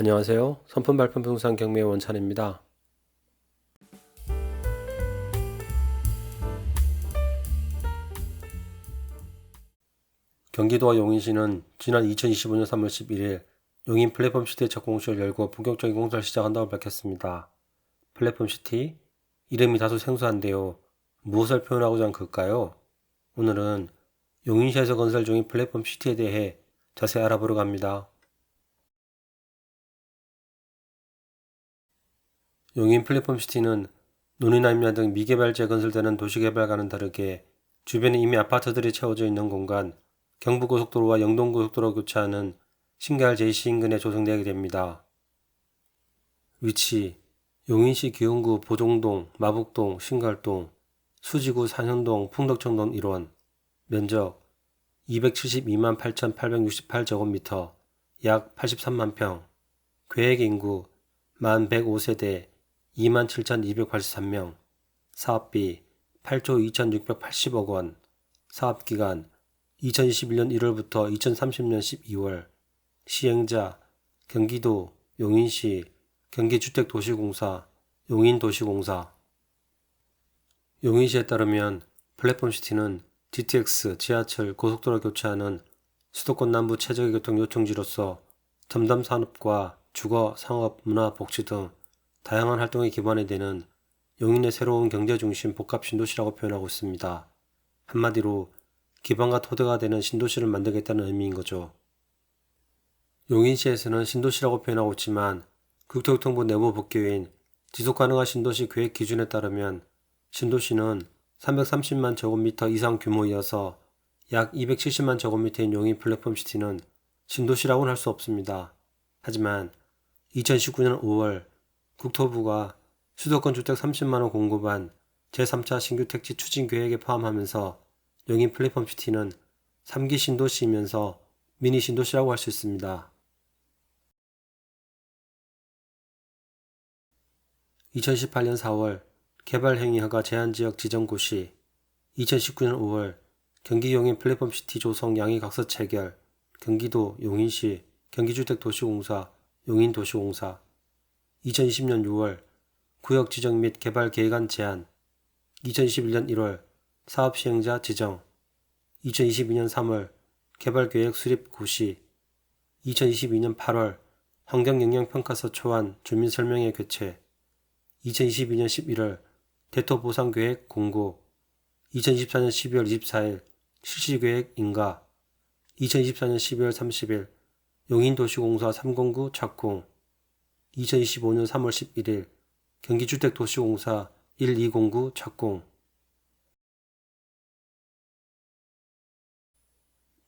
안녕하세요. 선품 발품 부동산 경매의 원찬입니다. 경기도와 용인시는 지난 2025년 3월 11일 용인 플랫폼시티의 첫 공시를 열고 본격적인 공사를 시작한다고 밝혔습니다. 플랫폼시티? 이름이 다소 생소한데요. 무엇을 표현하고자 한 걸까요? 오늘은 용인시에서 건설 중인 플랫폼시티에 대해 자세히 알아보려고 합니다. 용인 플랫폼시티는 논이나 임야 등 미개발지에 건설되는 도시개발과는 다르게 주변에 이미 아파트들이 채워져 있는 공간, 경부고속도로와 영동고속도로 교차하는 신갈 제2시 인근에 조성되게 됩니다. 위치: 용인시 기흥구 보종동, 마북동, 신갈동, 수지구 산현동, 풍덕청동 1원. 면적 272만 8,868제곱미터, 약 83만 평. 계획인구 만 105세대, 27,283명. 사업비 8조 2,680억 원. 사업기간 2021년 1월부터 2030년 12월. 시행자 경기도 용인시 경기주택도시공사 용인도시공사. 용인시에 따르면 플랫폼시티는 GTX, 지하철, 고속도로 교차하는 수도권 남부 최적의 교통 요충지로서 첨단 산업과 주거, 상업, 문화, 복지 등 다양한 활동에 기반이 되는 용인의 새로운 경제중심 복합 신도시라고 표현하고 있습니다. 한마디로 기반과 토대가 되는 신도시를 만들겠다는 의미인 거죠. 용인시에서는 신도시라고 표현하고 있지만 국토교통부 내부 법규인 지속가능한 신도시 계획 기준에 따르면 신도시는 330만 제곱미터 이상 규모이어서 약 270만 제곱미터인 용인 플랫폼시티는 신도시라고는 할 수 없습니다. 하지만 2019년 5월 국토부가 수도권 주택 30만원 공급안 제3차 신규 택지 추진 계획에 포함하면서 용인 플랫폼시티는 3기 신도시이면서 미니 신도시라고 할 수 있습니다. 2018년 4월 개발행위허가 제한지역 지정 고시, 2019년 5월 경기 용인 플랫폼시티 조성 양해각서 체결, 경기도 용인시 경기주택도시공사 용인도시공사, 2020년 6월 구역 지정 및 개발 계획안 제안, 2021년 1월 사업시행자 지정, 2022년 3월 개발계획 수립 고시, 2022년 8월 환경영향평가서 초안 주민설명회 개최, 2022년 11월 대토보상계획 공고, 2024년 12월 24일 실시계획 인가, 2024년 12월 30일 용인도시공사 309 착공, 2025년 3월 11일 경기주택도시공사 1209 착공.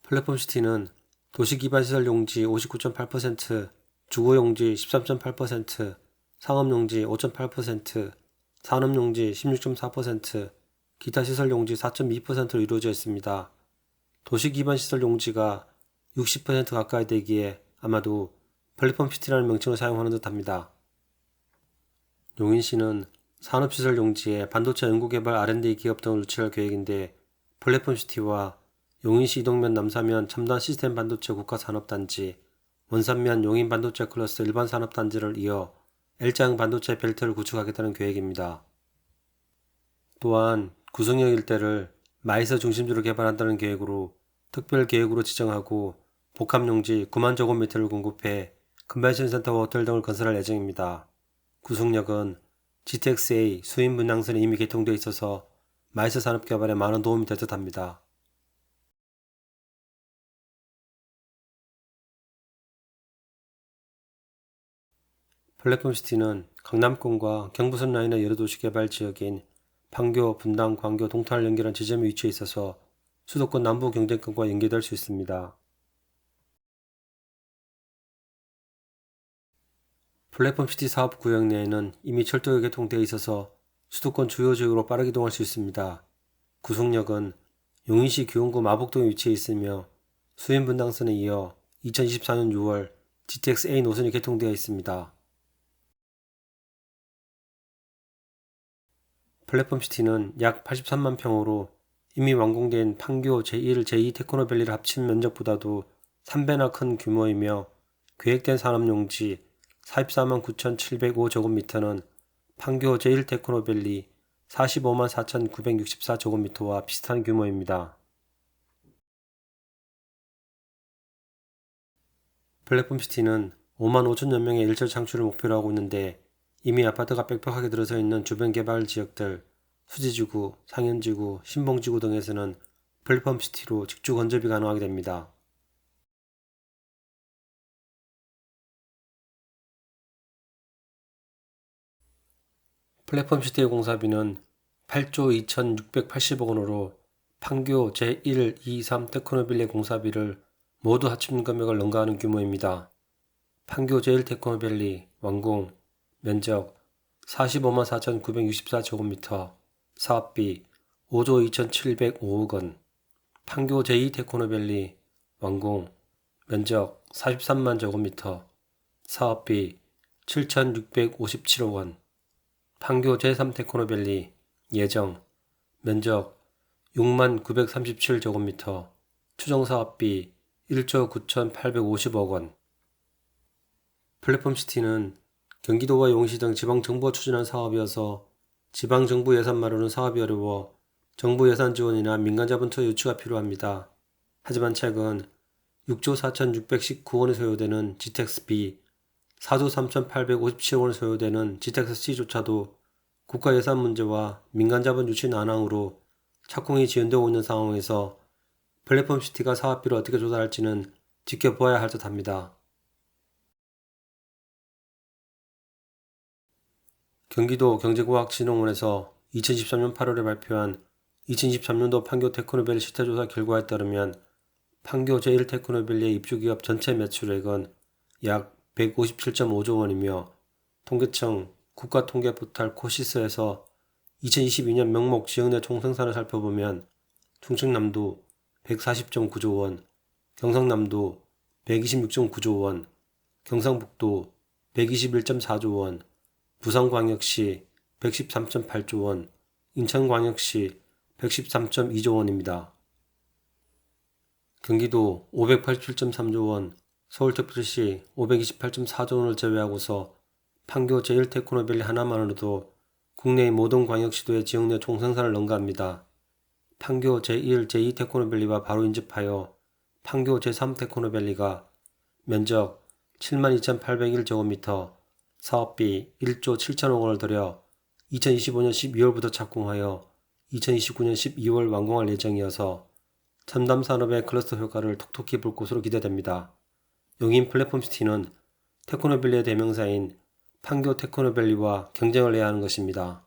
플랫폼시티는 도시기반시설 용지 59.8%, 주거용지 13.8%, 상업용지 5.8%, 산업용지 16.4%, 기타 시설용지 4.2%로 이루어져 있습니다. 도시기반시설 용지가 60% 가까이 되기에 아마도 플랫폼시티라는 명칭을 사용하는 듯합니다. 용인시는 산업시설 용지에 반도체 연구개발 R&D 기업 등을 유치할 계획인데 플랫폼시티와 용인시 이동면 남사면 첨단 시스템 반도체 국가산업단지, 원산면 용인 반도체 클러스 일반 산업단지를 이어 L자형 반도체 벨트를 구축하겠다는 계획입니다. 또한 구성역 일대를 마이서 중심지로 개발한다는 계획으로 특별계획으로 지정하고 복합용지 9만 제곱미터를 공급해 컨벤션 센터와 호텔 등을 건설할 예정입니다. 구성역은 GTX-A 수인 분향선이 이미 개통되어 있어서 마이서 산업 개발에 많은 도움이 될 듯합니다. 플랫폼시티는 강남권과 경부선 라인의 여러 도시 개발 지역인 판교, 분당, 광교, 동탄을 연결한 지점에 위치해 있어서 수도권 남부 경쟁권과 연계될 수 있습니다. 플랫폼시티 사업구역 내에는 이미 철도가 개통되어 있어서 수도권 주요 지역으로 빠르게 이동할 수 있습니다. 구속역은 용인시 기흥구 마북동에 위치해 있으며 수인분당선에 이어 2024년 6월 GTX-A 노선이 개통되어 있습니다. 플랫폼시티는 약 83만 평으로 이미 완공된 판교 제1, 제2 테크노밸리를 합친 면적보다도 3배나 큰 규모이며 계획된 산업용지, 44만 9,705제곱미터는 판교 제1테크노밸리 45만 4,964제곱미터와 비슷한 규모입니다. 플랫폼시티는 5만 5천여 명의 일자리 창출을 목표로 하고 있는데 이미 아파트가 빽빽하게 들어서 있는 주변 개발 지역들, 수지지구, 상현지구, 신봉지구 등에서는 플랫폼시티로 직주 건접이 가능하게 됩니다. 플랫폼시티의 공사비는 8조 2,680억 원으로 판교 제1, 2, 3 테크노밸리 공사비를 모두 합친 금액을 능가하는 규모입니다. 판교 제1테크노밸리 완공, 면적 45만 4,964제곱미터, 사업비 5조 2,705억 원, 판교 제2테크노밸리 완공, 면적 43만 제곱미터, 사업비 7,657억 원, 판교 제3테크노밸리 예정, 면적 6만 937제곱미터, 추정사업비 1조 9,850억 원. 플랫폼시티는 경기도와 용시 등 지방정부가 추진한 사업이어서 지방정부 예산만으로는 사업이 어려워 정부 예산 지원이나 민간자본 투자 유치가 필요합니다. 하지만 최근 6조 4,619원이 소요되는 GTX-B, 4조 3,857원이 소요되는 GTX-C조차도 국가 예산 문제와 민간자본 유치 난항으로 착공이 지연되고 있는 상황에서 플랫폼시티가 사업비를 어떻게 조달할지는 지켜보아야 할 듯합니다. 경기도 경제과학진흥원에서 2013년 8월에 발표한 2023년도 판교 테크노밸리 실태조사 결과에 따르면 판교 제1테크노밸리의 입주기업 전체 매출액은 약 157.5조 원이며 통계청 국가통계포탈 코시스에서 2022년 명목 지역 내 총생산을 살펴보면 충청남도 140.9조 원, 경상남도 126.9조 원, 경상북도 121.4조 원, 부산광역시 113.8조 원, 인천광역시 113.2조 원입니다. 경기도 587.3조 원, 서울특별시 528.4조 원을 제외하고서 판교 제1테크노밸리 하나만으로도 국내의 모든 광역시도의 지역 내 총생산을 능가합니다. 판교 제1, 제2테크노밸리와 바로 인접하여 판교 제3테크노밸리가 면적 72,801제곱미터, 사업비 1조 7천억 원을 들여 2025년 12월부터 착공하여 2029년 12월 완공할 예정이어서 첨단 산업의 클러스터 효과를 톡톡히 볼 것으로 기대됩니다. 용인 플랫폼시티는 테크노밸리의 대명사인 판교 테크노밸리와 경쟁을 해야 하는 것입니다.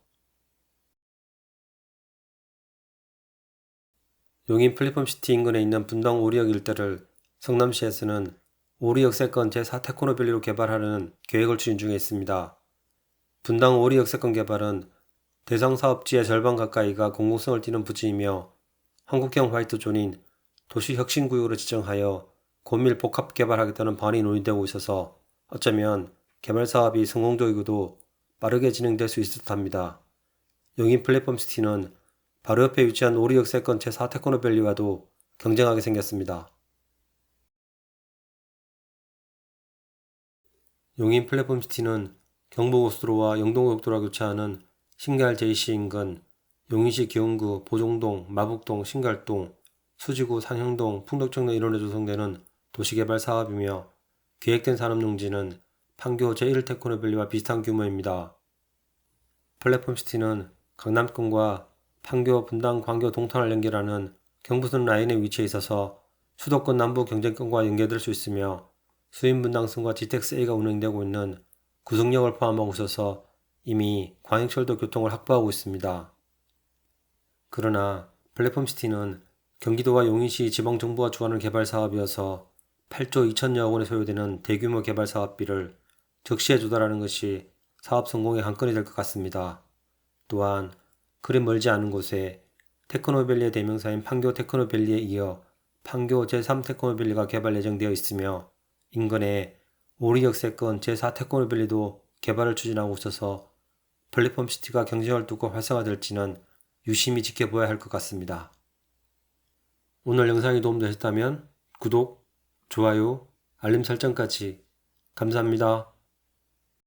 용인 플랫폼시티 인근에 있는 분당 오리역 일대를 성남시에서는 오리역세권 제4테크노밸리로 개발하려는 계획을 추진 중에 있습니다. 분당 오리역세권 개발은 대상 사업지의 절반 가까이가 공공성을 띠는 부지이며 한국형 화이트존인 도시혁신구역으로 지정하여 고밀 복합 개발하겠다는 방안이 논의되고 있어서 어쩌면 개발 사업이 성공적이고도 빠르게 진행될 수 있을 듯합니다. 용인 플랫폼시티는 바로 옆에 위치한 오리역세권 제4테크노밸리와도 경쟁하게 생겼습니다. 용인 플랫폼시티는 경부고속도로와 영동고속도로가 교차하는 신갈 JC 인근, 용인시 기흥구, 보종동, 마북동, 신갈동, 수지구, 상형동, 풍덕청 등 일원에 조성되는 도시개발 사업이며 계획된 산업용지는 판교 제1테크노밸리와 비슷한 규모입니다. 플랫폼시티는 강남권과 판교, 분당, 광교, 동탄을 연결하는 경부선 라인에 위치해 있어서 수도권 남부 경쟁권과 연계될 수 있으며 수인분당선과 GTX-A가 운행되고 있는 구성역을 포함하고 있어서 이미 광역철도 교통을 확보하고 있습니다. 그러나 플랫폼시티는 경기도와 용인시 지방정부가 주관하는 개발 사업이어서 8조 2천여억 원이 소요되는 대규모 개발 사업비를 적시에 조달하는 것이 사업 성공의 한건이 될 것 같습니다. 또한 그리 멀지 않은 곳에 테크노밸리의 대명사인 판교 테크노밸리에 이어 판교 제3테크노밸리가 개발 예정되어 있으며 인근에 오리역세권 제4테크노밸리도 개발을 추진하고 있어서 플랫폼시티가 경쟁을 두고 활성화될지는 유심히 지켜봐야 할 것 같습니다. 오늘 영상이 도움되셨다면 구독, 좋아요, 알림 설정까지 감사합니다.